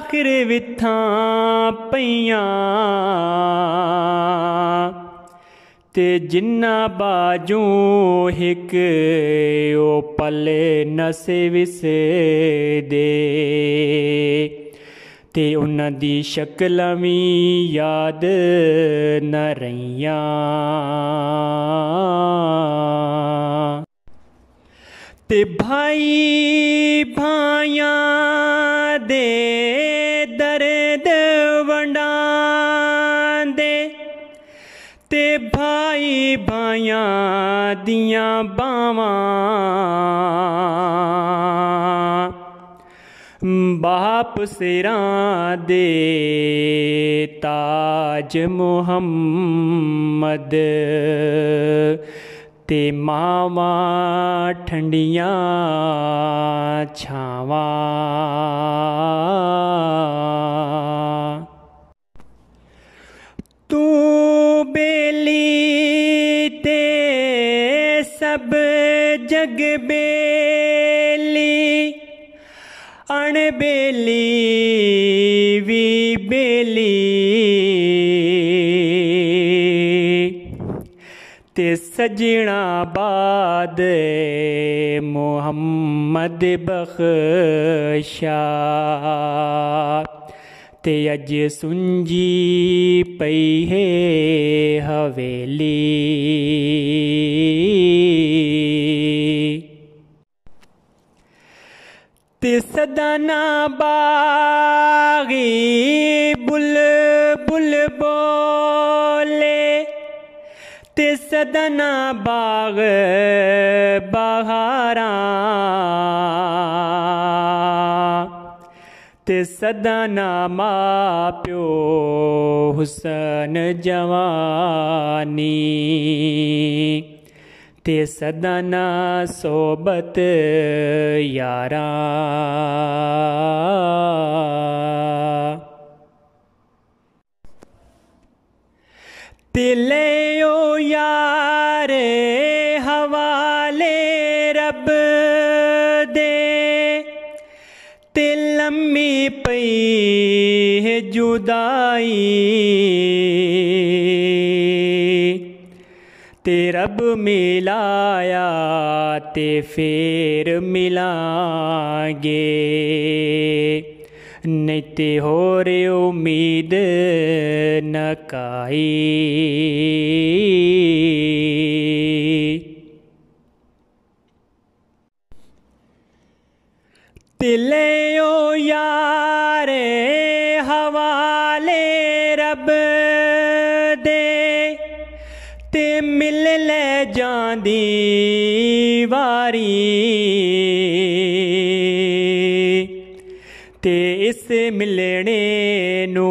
आखिर विथां पईयां ते जिन्ना बाजू हिक ओ पले नसे विसे दे ते उन्हां दी शक्लां वी याद न रहियां ते भाई भाइयां दे दर्द वंडांदे ते भाई भाइयां दियां बावां बाप सिरां दे ताज मुहम्मद ते मावां ठंडियां छावां तू बेली ते सब जग बेली अणबेली वी बेली ते सजना बाद मुहम्मद बख्शा ते अज सुंजी पई है हवेली ते सदाना बागी बुलबुल बोले ते सदाना बाग बहारां ते सदाना मां प्यो हुसन जवानी ते सदाना सोबत यारां ते ले ओ यार हवाले रब दे ते लम्मी पई है जुदाई ते रब मिलाया ते फिर मिलांगे नहीं ते हो रे उम्मीद न काई ते ले ओ यार हवाले रब दे ते मिल ले जांदी वारी ते इस मिलने नू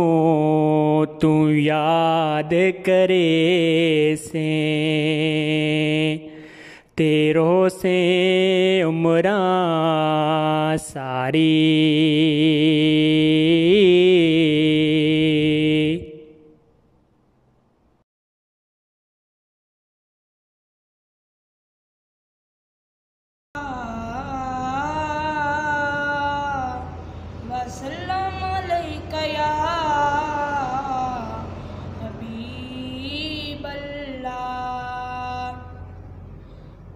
तू याद करे से तेरो से उमरां सारी वसल्लम अलैका या हबीब अल्लाह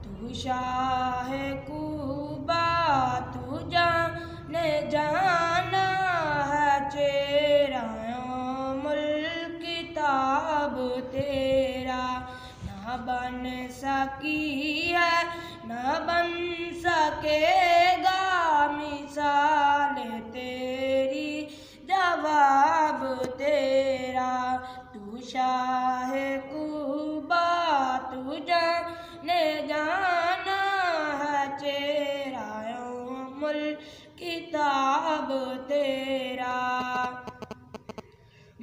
तू शाह कुबा तू जाने जाना है चेहरा मुल्क किताब तेरा ना बन सकी है ना बन सकेगा मिसाल तेरी जवाब तेरा तू शाह कुबा तू जाने जाना है चेहरा मुल्क किताब तेरा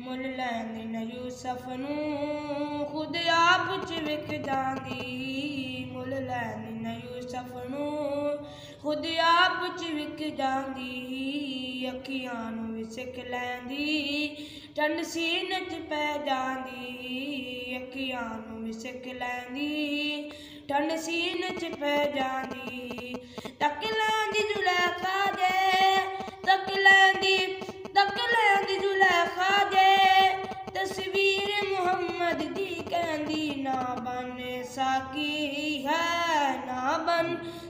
मुल लैंदी न यूसफ नूं खुद आप च विक जांदी मुल लैंदी न यूसफ नूं खुद आप च विक जांदी अखियां नूं भी सिक लैंदी ठंड सीने च पै जांदी अखियां नूं भी सिक लैंदी ठंड सीने च पै जांदी तक लैंदी जुलैखा दे तक लैंदी